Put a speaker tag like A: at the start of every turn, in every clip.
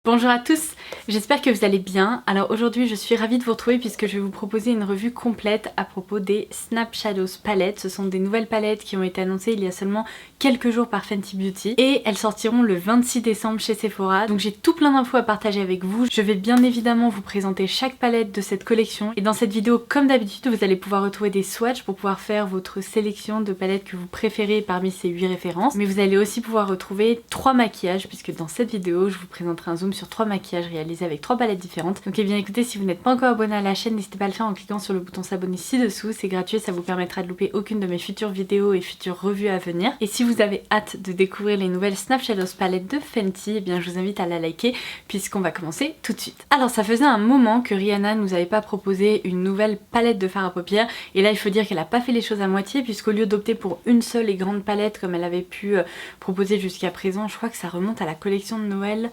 A: Bonjour à tous, j'espère que vous allez bien. Alors aujourd'hui je suis ravie de vous retrouver puisque je vais vous proposer une revue complète à propos des Snap Shadows palettes. Ce sont des nouvelles palettes qui ont été annoncées il y a seulement quelques jours par Fenty Beauty et elles sortiront le 26 décembre chez Sephora. Donc j'ai tout plein d'infos à partager avec vous. Je vais bien évidemment vous présenter chaque palette de cette collection et dans cette vidéo comme d'habitude vous allez pouvoir retrouver des swatchs pour pouvoir faire votre sélection de palettes que vous préférez parmi ces 8 références. Mais vous allez aussi pouvoir retrouver 3 maquillages puisque dans cette vidéo je vous présenterai un zoom sur 3 maquillages réalisés avec 3 palettes différentes. Donc et bien écoutez, si vous n'êtes pas encore abonné à la chaîne, n'hésitez pas à le faire en cliquant sur le bouton s'abonner ci-dessous, c'est gratuit, ça vous permettra de louper aucune de mes futures vidéos et futures revues à venir. Et si vous avez hâte de découvrir les nouvelles Snap Shadows palettes de Fenty, eh bien je vous invite à la liker puisqu'on va commencer tout de suite. Alors ça faisait un moment que Rihanna nous avait pas proposé une nouvelle palette de fard à paupières et là il faut dire qu'elle a pas fait les choses à moitié puisqu'au lieu d'opter pour une seule et grande palette comme elle avait pu proposer jusqu'à présent, je crois que ça remonte à la collection de Noël.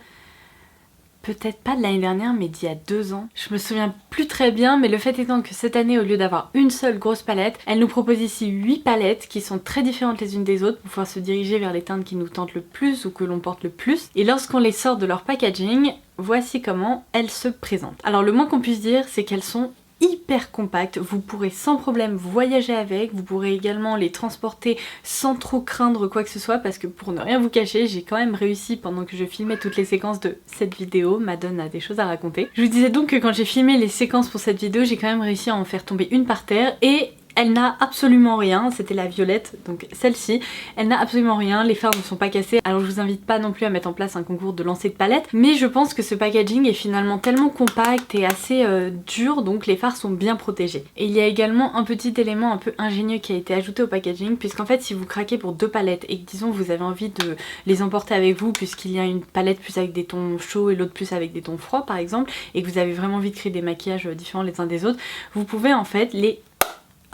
A: Peut-être pas de l'année dernière mais d'il y a 2 ans. Je me souviens plus très bien mais le fait étant que cette année au lieu d'avoir une seule grosse palette, elle nous propose ici 8 palettes qui sont très différentes les unes des autres pour pouvoir se diriger vers les teintes qui nous tentent le plus ou que l'on porte le plus. Et lorsqu'on les sort de leur packaging, voici comment elles se présentent. Alors le moins qu'on puisse dire c'est qu'elles sont hyper compactes, vous pourrez sans problème voyager avec, vous pourrez également les transporter sans trop craindre quoi que ce soit parce que pour ne rien vous cacher, j'ai quand même réussi pendant que je filmais toutes les séquences de cette vidéo, Madone a des choses à raconter. Je vous disais donc que quand j'ai filmé les séquences pour cette vidéo, j'ai quand même réussi à en faire tomber une par terre et elle n'a absolument rien, c'était la violette, donc celle-ci, elle n'a absolument rien, les fards ne sont pas cassés, alors je vous invite pas non plus à mettre en place un concours de lancer de palettes, mais je pense que ce packaging est finalement tellement compact et assez dur, donc les fards sont bien protégés. Et il y a également un petit élément un peu ingénieux qui a été ajouté au packaging, puisqu'en fait si vous craquez pour 2 palettes et que disons vous avez envie de les emporter avec vous, puisqu'il y a une palette plus avec des tons chauds et l'autre plus avec des tons froids par exemple, et que vous avez vraiment envie de créer des maquillages différents les uns des autres, vous pouvez en fait les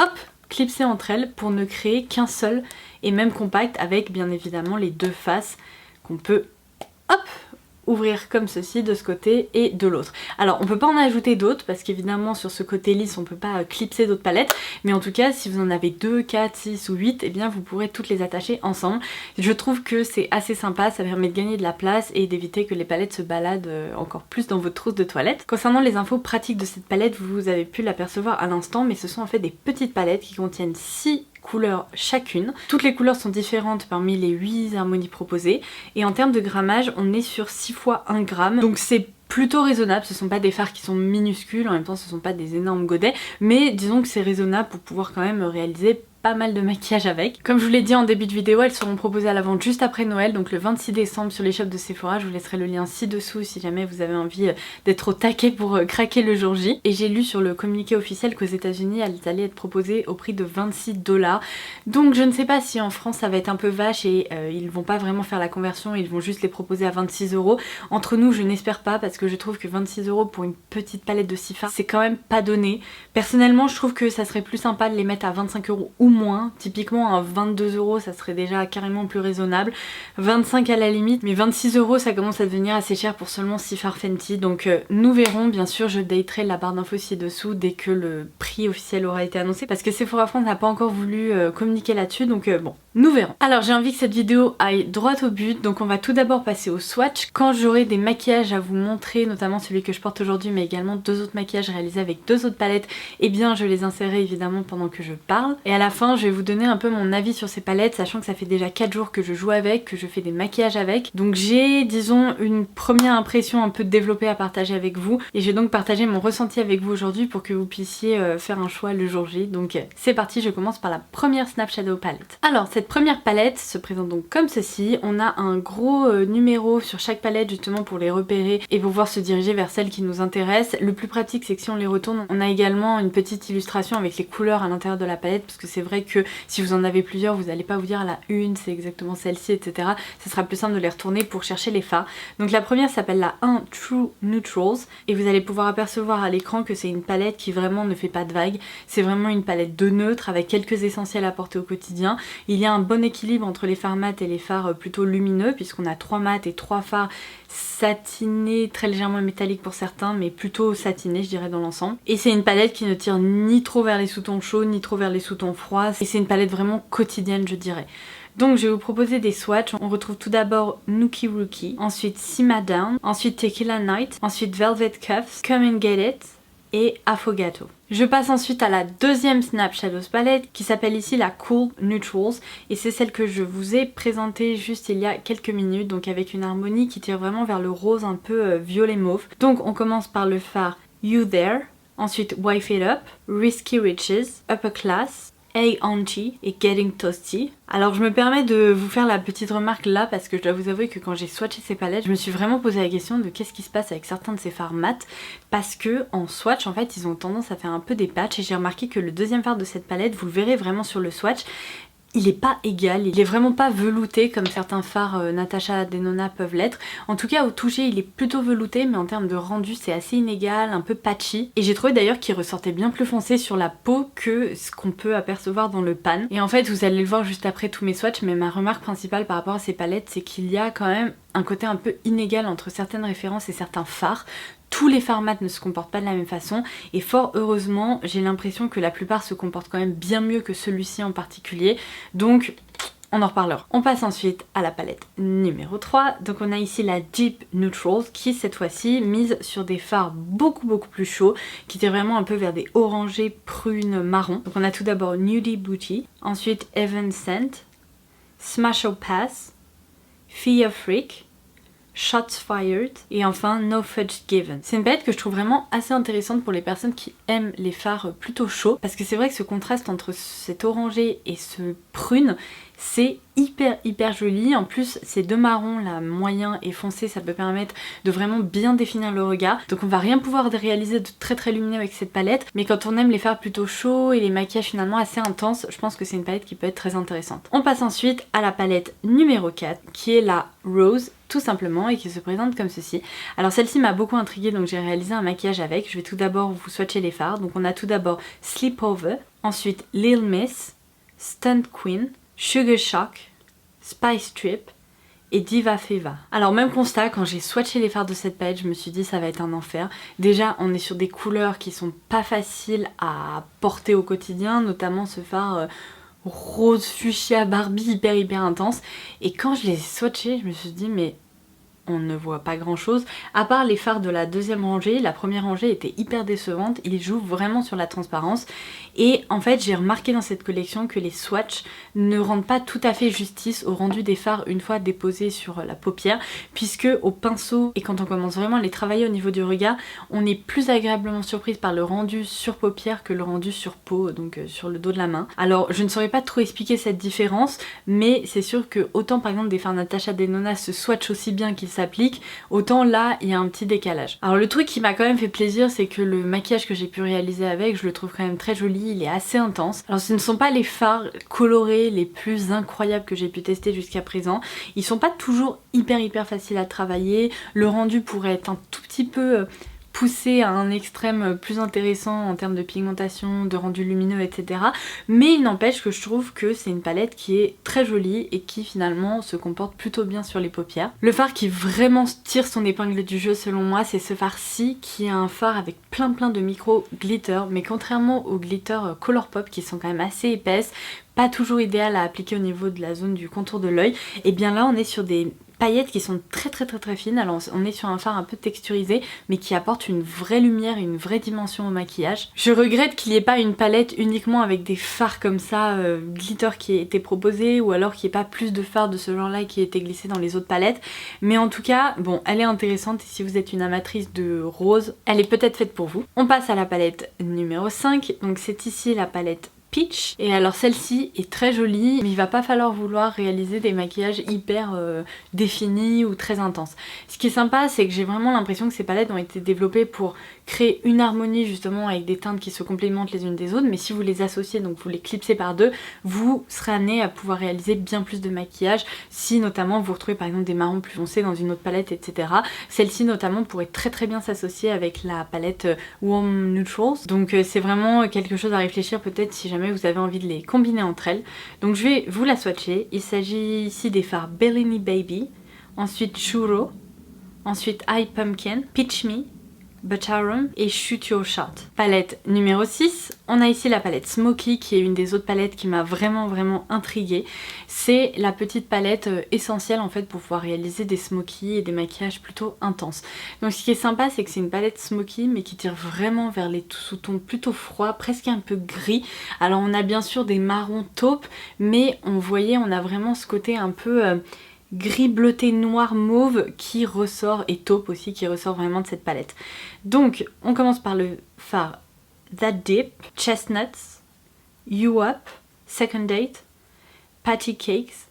A: hop, clipser entre elles pour ne créer qu'un seul et même compact avec bien évidemment les 2 faces qu'on peut hop ouvrir comme ceci de ce côté et de l'autre. Alors on peut pas en ajouter d'autres parce qu'évidemment sur ce côté lisse on peut pas clipser d'autres palettes, mais en tout cas si vous en avez 2, 4, 6 ou 8, et bien vous pourrez toutes les attacher ensemble. Je trouve que c'est assez sympa, ça permet de gagner de la place et d'éviter que les palettes se baladent encore plus dans votre trousse de toilette. Concernant les infos pratiques de cette palette, vous avez pu l'apercevoir à l'instant, mais ce sont en fait des petites palettes qui contiennent 6 couleurs chacune. Toutes les couleurs sont différentes parmi les 8 harmonies proposées et en termes de grammage on est sur 6 fois 1 gramme, donc c'est plutôt raisonnable. Ce sont pas des fards qui sont minuscules, en même temps ce sont pas des énormes godets, mais disons que c'est raisonnable pour pouvoir quand même réaliser pas mal de maquillage avec. Comme je vous l'ai dit en début de vidéo, elles seront proposées à la vente juste après Noël, donc le 26 décembre sur les shops de Sephora. Je vous laisserai le lien ci-dessous si jamais vous avez envie d'être au taquet pour craquer le jour J. Et j'ai lu sur le communiqué officiel qu'aux États-Unis elles allaient être proposées au prix de 26 $. Donc je ne sais pas si en France ça va être un peu vache et ils vont pas vraiment faire la conversion, ils vont juste les proposer à 26 €. Entre nous, je n'espère pas parce que je trouve que 26 € pour une petite palette de 6 fards, c'est quand même pas donné. Personnellement, je trouve que ça serait plus sympa de les mettre à 25 € ou moins. Typiquement à 22 € ça serait déjà carrément plus raisonnable, 25 à la limite, mais 26 € ça commence à devenir assez cher pour seulement 6 fards Fenty, donc nous verrons. Bien sûr je daterai la barre d'infos ci-dessous dès que le prix officiel aura été annoncé parce que Sephora France n'a pas encore voulu communiquer là-dessus, donc bon, nous verrons. Alors j'ai envie que cette vidéo aille droit au but, donc on va tout d'abord passer au swatch. Quand j'aurai des maquillages à vous montrer, notamment celui que je porte aujourd'hui mais également 2 autres maquillages réalisés avec 2 autres palettes, et bien je les insérerai évidemment pendant que je parle, et à la fin je vais vous donner un peu mon avis sur ces palettes, sachant que ça fait déjà 4 jours que je joue avec, que je fais des maquillages avec, donc j'ai disons une première impression un peu développée à partager avec vous, et je vais donc partager mon ressenti avec vous aujourd'hui pour que vous puissiez faire un choix le jour J. Donc c'est parti, je commence par la première Snap Shadow palette. Alors cette première palette se présente donc comme ceci, on a un gros numéro sur chaque palette justement pour les repérer et pouvoir se diriger vers celle qui nous intéresse. Le plus pratique c'est que si on les retourne, on a également une petite illustration avec les couleurs à l'intérieur de la palette, parce que c'est vrai que si vous en avez plusieurs, vous n'allez pas vous dire la une c'est exactement celle-ci, etc. Ce sera plus simple de les retourner pour chercher les fards. Donc la première s'appelle la 1 True Neutrals et vous allez pouvoir apercevoir à l'écran que c'est une palette qui vraiment ne fait pas de vagues. C'est vraiment une palette de neutre avec quelques essentiels à porter au quotidien. Il y a un bon équilibre entre les fards mat et les fards plutôt lumineux puisqu'on a 3 mat et 3 fards satinés, très légèrement métalliques pour certains, mais plutôt satinés je dirais dans l'ensemble. Et c'est une palette qui ne tire ni trop vers les sous-tons chauds ni trop vers les sous-tons froids, et c'est une palette vraiment quotidienne je dirais. Donc je vais vous proposer des swatchs. On retrouve tout d'abord Nookie Rookie, ensuite Simmer Down, ensuite Tequila Night, ensuite Velvet Cuffs, Come and Get It et Affogato. Je passe ensuite à la deuxième Snap Shadows palette qui s'appelle ici la Cool Neutrals et c'est celle que je vous ai présentée juste il y a quelques minutes, donc avec une harmonie qui tire vraiment vers le rose un peu violet mauve. Donc on commence par le fard You There, ensuite Wife It Up, Risky Riches, Upper Class, Hey Auntie et Getting Toasty. Alors je me permets de vous faire la petite remarque là parce que je dois vous avouer que quand j'ai swatché ces palettes, je me suis vraiment posé la question de qu'est-ce qui se passe avec certains de ces fards mat, parce que en swatch en fait ils ont tendance à faire un peu des patchs et j'ai remarqué que le deuxième fard de cette palette, vous le verrez vraiment sur le swatch, il est pas égal, il est vraiment pas velouté comme certains fards Natasha Denona peuvent l'être. En tout cas au toucher il est plutôt velouté, mais en termes de rendu c'est assez inégal, un peu patchy. Et j'ai trouvé d'ailleurs qu'il ressortait bien plus foncé sur la peau que ce qu'on peut apercevoir dans le pan. Et en fait vous allez le voir juste après tous mes swatchs, mais ma remarque principale par rapport à ces palettes c'est qu'il y a quand même un côté un peu inégal entre certaines références et certains fards. Tous les fards mat ne se comportent pas de la même façon et fort heureusement j'ai l'impression que la plupart se comportent quand même bien mieux que celui-ci en particulier, donc on en reparlera. On passe ensuite à la palette numéro 3, donc on a ici la Deep Neutrals qui cette fois-ci mise sur des fards beaucoup plus chauds qui tirent vraiment un peu vers des orangés, prunes, marron. Donc on a tout d'abord Nudie Booty, ensuite Heaven Sent, Smash or Pass, Fear Freak, Shots Fired et enfin No Fudge Given. C'est une palette que je trouve vraiment assez intéressante pour les personnes qui aiment les fards plutôt chauds parce que c'est vrai que ce contraste entre cet orangé et ce prune c'est hyper joli. En plus ces deux marrons là, moyen et foncé, ça peut permettre de vraiment bien définir le regard. Donc on va rien pouvoir réaliser de très lumineux avec cette palette, mais quand on aime les fards plutôt chauds et les maquillages finalement assez intenses, je pense que c'est une palette qui peut être très intéressante. On passe ensuite à la palette numéro 4 qui est la Rose tout simplement et qui se présente comme ceci. Alors celle-ci m'a beaucoup intriguée donc j'ai réalisé un maquillage avec. Je vais tout d'abord vous swatcher les fards. Donc on a tout d'abord Sleepover, ensuite Lil Miss, Stunt Queen, Sugar Shock, Spice Trip et Diva Feva. Alors même constat, quand j'ai swatché les fards de cette palette, je me suis dit ça va être un enfer. Déjà on est sur des couleurs qui sont pas faciles à porter au quotidien, notamment ce fard rose fuchsia Barbie hyper intense. Et quand je les ai swatchés, je me suis dit mais on ne voit pas grand chose, à part les fards de la deuxième rangée. La première rangée était hyper décevante, ils jouent vraiment sur la transparence et en fait j'ai remarqué dans cette collection que les swatchs ne rendent pas tout à fait justice au rendu des fards une fois déposés sur la paupière, puisque au pinceau et quand on commence vraiment à les travailler au niveau du regard, on est plus agréablement surprise par le rendu sur paupière que le rendu sur peau, donc sur le dos de la main. Alors je ne saurais pas trop expliquer cette différence, mais c'est sûr que autant par exemple des fards Natasha Denona se swatchent aussi bien qu'ils s'applique, autant là il y a un petit décalage. Alors le truc qui m'a quand même fait plaisir, c'est que le maquillage que j'ai pu réaliser avec, je le trouve quand même très joli, il est assez intense. Alors ce ne sont pas les fards colorés les plus incroyables que j'ai pu tester jusqu'à présent, ils sont pas toujours hyper faciles à travailler, le rendu pourrait être un tout petit peu poussé à un extrême plus intéressant en termes de pigmentation, de rendu lumineux, etc. Mais il n'empêche que je trouve que c'est une palette qui est très jolie et qui finalement se comporte plutôt bien sur les paupières. Le fard qui vraiment tire son épingle du jeu selon moi, c'est ce fard-ci qui est un fard avec plein de micro glitter, mais contrairement aux glitter Colourpop qui sont quand même assez épaisses, pas toujours idéal à appliquer au niveau de la zone du contour de l'œil, et bien là on est sur des paillettes qui sont très fines. Alors on est sur un fard un peu texturisé mais qui apporte une vraie lumière, une vraie dimension au maquillage. Je regrette qu'il n'y ait pas une palette uniquement avec des fards comme ça glitter qui ait été proposé, ou alors qu'il n'y ait pas plus de fards de ce genre là qui ait été glissé dans les autres palettes, mais en tout cas bon, elle est intéressante et si vous êtes une amatrice de rose, elle est peut-être faite pour vous. On passe à la palette numéro 5, donc c'est ici la palette Peach. Et alors celle-ci est très jolie, mais il va pas falloir vouloir réaliser des maquillages hyper définis ou très intenses. Ce qui est sympa, c'est que j'ai vraiment l'impression que ces palettes ont été développées pour créer une harmonie justement avec des teintes qui se complémentent les unes des autres, mais si vous les associez, donc vous les clipsez par deux, vous serez amené à pouvoir réaliser bien plus de maquillage si notamment vous retrouvez par exemple des marrons plus foncés dans une autre palette, etc. Celle-ci notamment pourrait très bien s'associer avec la palette Warm Neutrals, donc c'est vraiment quelque chose à réfléchir peut-être si jamais vous avez envie de les combiner entre elles. Donc je vais vous la swatcher. Il s'agit ici des fards Bellini Baby, ensuite Churro, ensuite High Pumpkin, Peach Me, Butterum et Shoot Your Shot. Palette numéro 6, On a ici la palette Smoky qui est une des autres palettes qui m'a vraiment intriguée. C'est la petite palette essentielle en fait pour pouvoir réaliser des smokies et des maquillages plutôt intenses. Donc ce qui est sympa c'est que c'est une palette Smoky mais qui tire vraiment vers les sous-tons plutôt froids, presque un peu gris. Alors on a bien sûr des marrons taupes mais on voyait on a vraiment ce côté un peu gris bleuté noir mauve qui ressort et taupe aussi qui ressort vraiment de cette palette. Donc on commence par le fard That Dip, Chestnuts, You Up, Second Date, Patty Cakes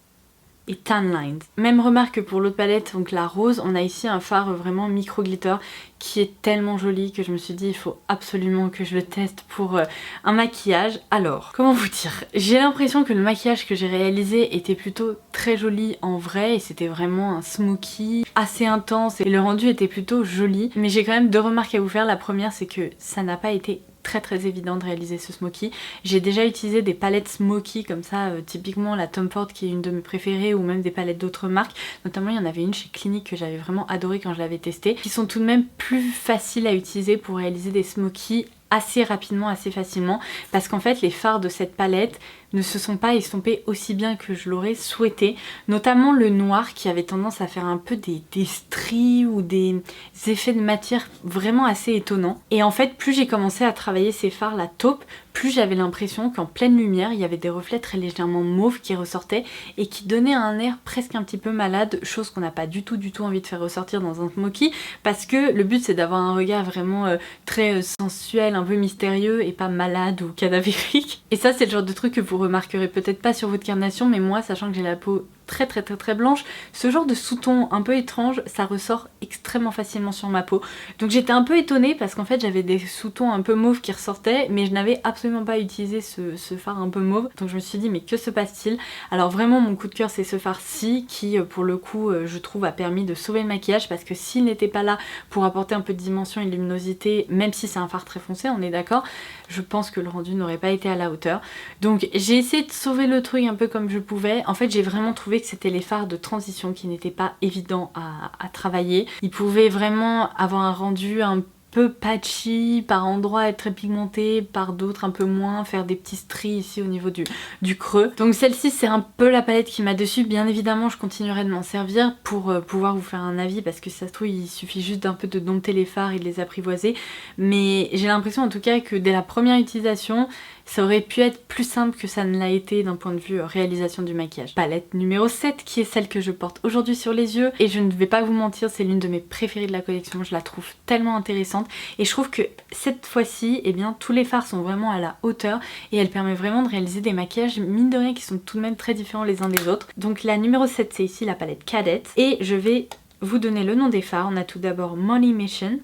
A: et Tan Lines. Même remarque que pour l'autre palette, donc la rose, on a ici un fard vraiment micro glitter qui est tellement joli que je me suis dit il faut absolument que je le teste pour un maquillage. Alors, comment vous dire, j'ai l'impression que le maquillage que j'ai réalisé était plutôt très joli en vrai et c'était vraiment un smoky assez intense et le rendu était plutôt joli. Mais j'ai quand même deux remarques à vous faire. La première c'est que ça n'a pas été très évident de réaliser ce smoky. J'ai déjà utilisé des palettes smoky comme ça, typiquement la Tom Ford qui est une de mes préférées ou même des palettes d'autres marques. Notamment il y en avait une chez Clinique que j'avais vraiment adorée quand je l'avais testée, qui sont tout de même plus faciles à utiliser pour réaliser des smokies assez rapidement, assez facilement, parce qu'en fait les fards de cette palette ne se sont pas estompés aussi bien que je l'aurais souhaité, notamment le noir qui avait tendance à faire un peu des stries ou des effets de matière vraiment assez étonnants. Et en fait plus j'ai commencé à travailler ces fards la taupe, plus j'avais l'impression qu'en pleine lumière il y avait des reflets très légèrement mauves qui ressortaient et qui donnaient un air presque un petit peu malade, chose qu'on n'a pas du tout envie de faire ressortir dans un smoky, parce que le but c'est d'avoir un regard vraiment très sensuel, un peu mystérieux et pas malade ou cadavérique. Et ça c'est le genre de truc que vous remarquerez peut-être pas sur votre carnation, mais moi sachant que j'ai la peau très blanche, ce genre de sous-ton un peu étrange ça ressort extrêmement facilement sur ma peau. Donc j'étais un peu étonnée parce qu'en fait j'avais des sous-tons un peu mauves qui ressortaient mais je n'avais absolument pas utilisé ce fard un peu mauve, donc je me suis dit mais que se passe-t-il? Alors vraiment mon coup de cœur c'est ce fard-ci qui pour le coup je trouve a permis de sauver le maquillage, parce que s'il n'était pas là pour apporter un peu de dimension et de luminosité, même si c'est un fard très foncé on est d'accord, je pense que le rendu n'aurait pas été à la hauteur. Donc j'ai essayé de sauver le truc un peu comme je pouvais. En fait j'ai vraiment trouvé que c'était les fards de transition qui n'étaient pas évidents à travailler. Ils pouvaient vraiment avoir un rendu un peu patchy, par endroits être très pigmenté, par d'autres un peu moins, faire des petits stries ici au niveau du creux. Donc celle-ci c'est un peu la palette qui m'a dessus. Bien évidemment je continuerai de m'en servir pour pouvoir vous faire un avis, parce que ça se trouve il suffit juste d'un peu de dompter les fards et de les apprivoiser. Mais j'ai l'impression en tout cas que dès la première utilisation ça aurait pu être plus simple que ça ne l'a été d'un point de vue réalisation du maquillage. Palette numéro 7 qui est celle que je porte aujourd'hui sur les yeux, et je ne vais pas vous mentir, c'est l'une de mes préférées de la collection, je la trouve tellement intéressante et je trouve que cette fois-ci eh bien tous les fards sont vraiment à la hauteur et elle permet vraiment de réaliser des maquillages mine de rien qui sont tout de même très différents les uns des autres. Donc la numéro 7 c'est ici la palette Cadet et je vais vous donner le nom des fards. On a tout d'abord Money Mission,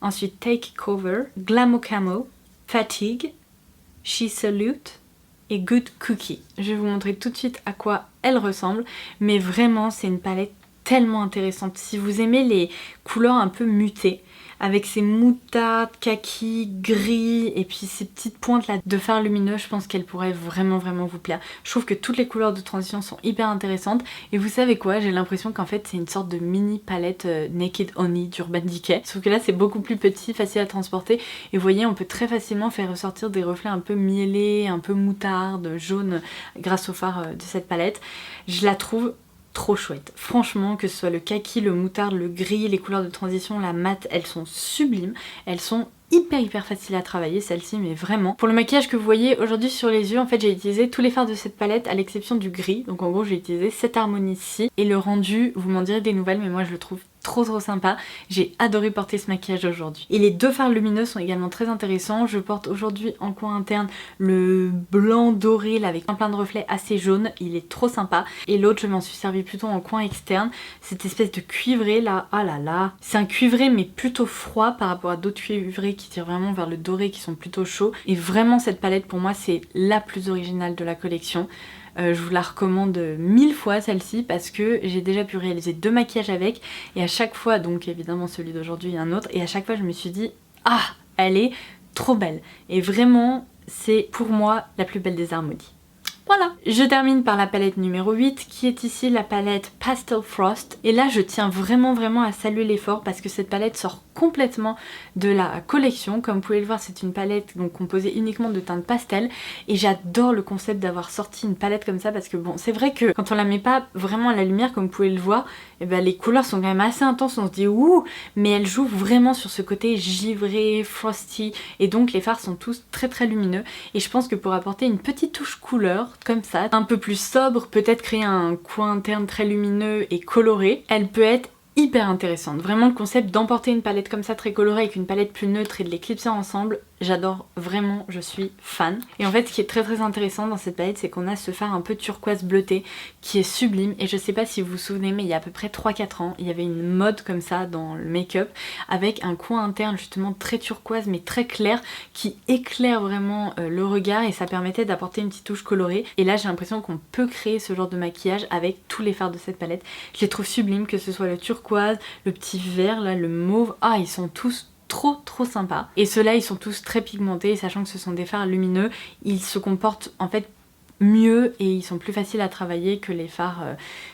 A: ensuite Take Cover, Glamo Camo, Fatigue, She Salute et Good Cookie. Je vais vous montrer tout de suite à quoi elle ressemble, mais vraiment c'est une palette tellement intéressante. Si vous aimez les couleurs un peu mutées, avec ces moutardes, kaki, gris et puis ces petites pointes là de fard lumineux, je pense qu'elle pourrait vraiment vous plaire. Je trouve que toutes les couleurs de transition sont hyper intéressantes et vous savez quoi, j'ai l'impression qu'en fait c'est une sorte de mini palette Naked Honey d'Urban Decay, sauf que là c'est beaucoup plus petit, facile à transporter et vous voyez on peut très facilement faire ressortir des reflets un peu miellés, un peu moutarde, jaune grâce au fard de cette palette. Je la trouve trop chouette. Franchement, que ce soit le kaki, le moutarde, le gris, les couleurs de transition, la mat, elles sont sublimes. Elles sont hyper faciles à travailler, celle-ci, mais vraiment. Pour le maquillage que vous voyez aujourd'hui sur les yeux, en fait j'ai utilisé tous les fards de cette palette à l'exception du gris. Donc en gros j'ai utilisé cette harmonie-ci et le rendu, vous m'en direz des nouvelles, mais moi je le trouve trop sympa. J'ai adoré porter ce maquillage aujourd'hui. Et les deux fards lumineux sont également très intéressants. Je porte aujourd'hui en coin interne le blanc doré là, avec plein de reflets assez jaunes. Il est trop sympa. Et l'autre je m'en suis servi plutôt en coin externe. Cette espèce de cuivré là, oh là là. C'est un cuivré mais plutôt froid par rapport à d'autres cuivrés qui tirent vraiment vers le doré qui sont plutôt chauds. Et vraiment cette palette pour moi c'est la plus originale de la collection. Je vous la recommande 1000 fois celle-ci parce que j'ai déjà pu réaliser 2 maquillages avec et à chaque fois, donc évidemment celui d'aujourd'hui et un autre, et à chaque fois je me suis dit ah elle est trop belle et vraiment c'est pour moi la plus belle des harmonies. Voilà. Je termine par la palette numéro 8 qui est ici la palette Pastel Frost. Et là je tiens vraiment à saluer l'effort parce que cette palette sort complètement de la collection. Comme vous pouvez le voir, c'est une palette donc composée uniquement de teintes pastel et j'adore le concept d'avoir sorti une palette comme ça parce que bon, c'est vrai que quand on la met pas vraiment à la lumière comme vous pouvez le voir, et ben les couleurs sont quand même assez intenses, on se dit ouh, mais elle joue vraiment sur ce côté givré, frosty et donc les fards sont tous très lumineux et je pense que pour apporter une petite touche couleur comme ça, un peu plus sobre, peut-être créer un coin interne très lumineux et coloré, elle peut être hyper intéressante. Vraiment le concept d'emporter une palette comme ça très colorée avec une palette plus neutre et de les clipser ensemble, j'adore vraiment, je suis fan. Et en fait ce qui est très intéressant dans cette palette, c'est qu'on a ce fard un peu turquoise bleuté qui est sublime et je sais pas si vous vous souvenez mais il y a à peu près 3-4 ans, il y avait une mode comme ça dans le make-up avec un coin interne justement très turquoise mais très clair qui éclaire vraiment le regard et ça permettait d'apporter une petite touche colorée. Et là j'ai l'impression qu'on peut créer ce genre de maquillage avec tous les fards de cette palette. Je les trouve sublimes, que ce soit le turquoise, le petit vert là, le mauve, ah ils sont tous trop sympas. Et ceux-là ils sont tous très pigmentés, sachant que ce sont des fards lumineux, ils se comportent en fait mieux et ils sont plus faciles à travailler que les fards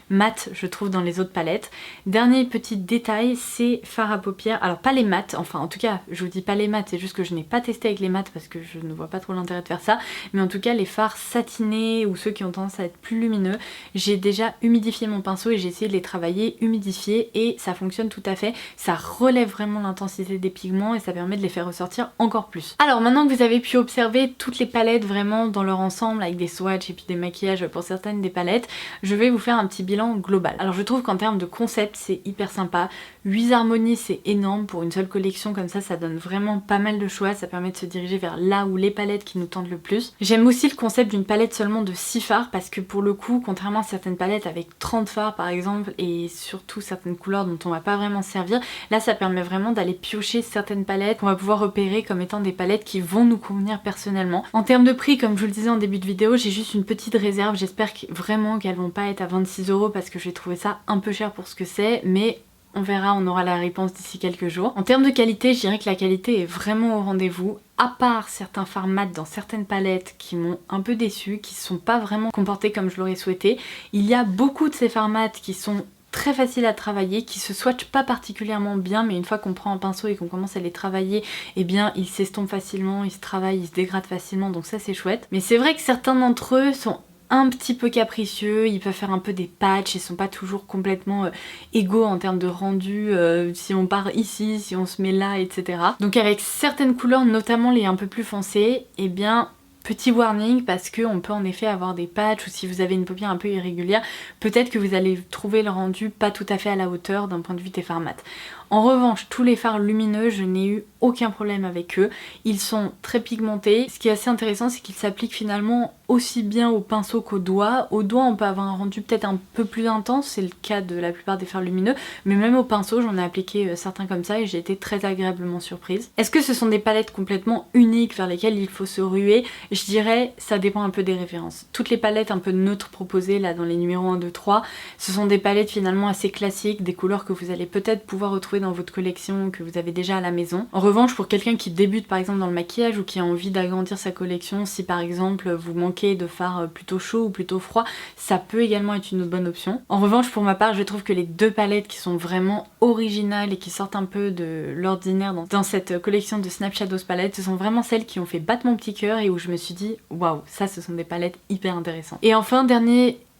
A: mat je trouve dans les autres palettes. Dernier petit détail, c'est fards à paupières, alors pas les mat, enfin en tout cas je vous dis pas les mat, c'est juste que je n'ai pas testé avec les mat parce que je ne vois pas trop l'intérêt de faire ça, mais en tout cas les fards satinés ou ceux qui ont tendance à être plus lumineux, j'ai déjà humidifié mon pinceau et j'ai essayé de les travailler humidifiés et ça fonctionne tout à fait, ça relève vraiment l'intensité des pigments et ça permet de les faire ressortir encore plus. Alors maintenant que vous avez pu observer toutes les palettes vraiment dans leur ensemble avec des swatchs et puis des maquillages pour certaines des palettes, je vais vous faire un petit bilan global. Alors je trouve qu'en termes de concept c'est hyper sympa, 8 harmonies c'est énorme pour une seule collection comme ça donne vraiment pas mal de choix, ça permet de se diriger vers là où les palettes qui nous tentent le plus. J'aime aussi le concept d'une palette seulement de 6 fards parce que pour le coup, contrairement à certaines palettes avec 30 fards par exemple et surtout certaines couleurs dont on va pas vraiment se servir, là ça permet vraiment d'aller piocher certaines palettes qu'on va pouvoir repérer comme étant des palettes qui vont nous convenir personnellement. En termes de prix, comme je vous le disais en début de vidéo, j'ai juste une petite réserve, j'espère vraiment qu'elles vont pas être à 26 € parce que j'ai trouvé ça un peu cher pour ce que c'est, mais on verra, on aura la réponse d'ici quelques jours. En termes de qualité, je dirais que la qualité est vraiment au rendez-vous, à part certains fards mat dans certaines palettes qui m'ont un peu déçue, qui ne sont pas vraiment comportés comme je l'aurais souhaité. Il y a beaucoup de ces fards mat qui sont très faciles à travailler, qui se swatchent pas particulièrement bien, mais une fois qu'on prend un pinceau et qu'on commence à les travailler, eh bien ils s'estompent facilement, ils se travaillent, ils se dégradent facilement, donc ça c'est chouette. Mais c'est vrai que certains d'entre eux sont un petit peu capricieux, ils peuvent faire un peu des patchs, ils sont pas toujours complètement égaux en termes de rendu, si on part ici, si on se met là, etc. Donc avec certaines couleurs, notamment les un peu plus foncées, eh bien petit warning parce qu'on peut en effet avoir des patchs ou si vous avez une paupière un peu irrégulière, peut-être que vous allez trouver le rendu pas tout à fait à la hauteur d'un point de vue des fards mat. En revanche, tous les fards lumineux, je n'ai eu aucun problème avec eux. Ils sont très pigmentés. Ce qui est assez intéressant, c'est qu'ils s'appliquent finalement aussi bien au pinceau qu'au doigt. Au doigt, on peut avoir un rendu peut-être un peu plus intense, c'est le cas de la plupart des fards lumineux, mais même au pinceau, j'en ai appliqué certains comme ça et j'ai été très agréablement surprise. Est-ce que ce sont des palettes complètement uniques vers lesquelles il faut se ruer? Je dirais, ça dépend un peu des références. Toutes les palettes un peu neutres proposées là dans les numéros 1, 2, 3, ce sont des palettes finalement assez classiques, des couleurs que vous allez peut-être pouvoir retrouver dans votre collection, que vous avez déjà à la maison. En revanche, pour quelqu'un qui débute par exemple dans le maquillage ou qui a envie d'agrandir sa collection, si par exemple vous manquez de fards plutôt chauds ou plutôt froids, ça peut également être une bonne option. En revanche, pour ma part, je trouve que les deux palettes qui sont vraiment originales et qui sortent un peu de l'ordinaire dans cette collection de Snap Shadows palettes, ce sont vraiment celles qui ont fait battre mon petit cœur et où je me suis dit waouh, ça ce sont des palettes hyper intéressantes.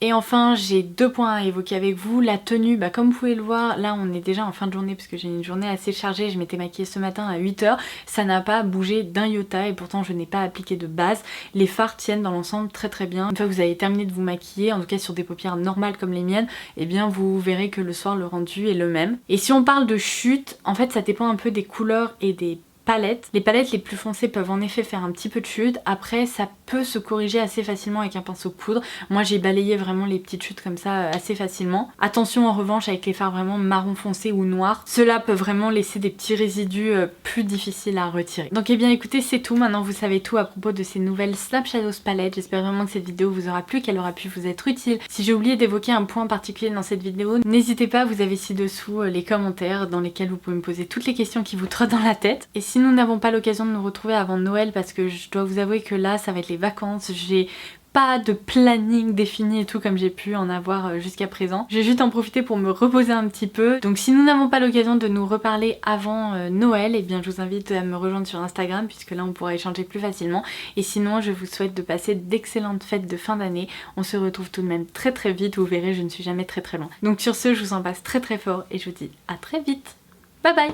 A: Et enfin, j'ai deux points à évoquer avec vous. La tenue, comme vous pouvez le voir, là on est déjà en fin de journée parce que j'ai une journée assez chargée. Je m'étais maquillée ce matin à 8 h. Ça n'a pas bougé d'un iota et pourtant je n'ai pas appliqué de base. Les fards tiennent dans l'ensemble très bien. Une fois que vous avez terminé de vous maquiller, en tout cas sur des paupières normales comme les miennes, eh bien vous verrez que le soir le rendu est le même. Et si on parle de chute, en fait ça dépend un peu des couleurs et des palettes. Les palettes les plus foncées peuvent en effet faire un petit peu de chute, après ça peut se corriger assez facilement avec un pinceau poudre. Moi j'ai balayé vraiment les petites chutes comme ça assez facilement. Attention en revanche avec les fards vraiment marron foncé ou noirs, ceux-là peuvent vraiment laisser des petits résidus plus difficiles à retirer. Donc eh bien écoutez, c'est tout, maintenant vous savez tout à propos de ces nouvelles Snap Shadows palettes. J'espère vraiment que cette vidéo vous aura plu, qu'elle aura pu vous être utile. Si j'ai oublié d'évoquer un point particulier dans cette vidéo, n'hésitez pas, vous avez ci-dessous les commentaires dans lesquels vous pouvez me poser toutes les questions qui vous trottent dans la tête. Et si nous n'avons pas l'occasion de nous retrouver avant Noël, parce que je dois vous avouer que là ça va être les vacances, j'ai pas de planning défini et tout comme j'ai pu en avoir jusqu'à présent. Je vais juste en profiter pour me reposer un petit peu. Donc si nous n'avons pas l'occasion de nous reparler avant Noël, eh bien je vous invite à me rejoindre sur Instagram puisque là on pourra échanger plus facilement. Et sinon je vous souhaite de passer d'excellentes fêtes de fin d'année. On se retrouve tout de même très très vite, vous verrez je ne suis jamais très très loin. Donc sur ce je vous embrasse très très fort et je vous dis à très vite. Bye bye.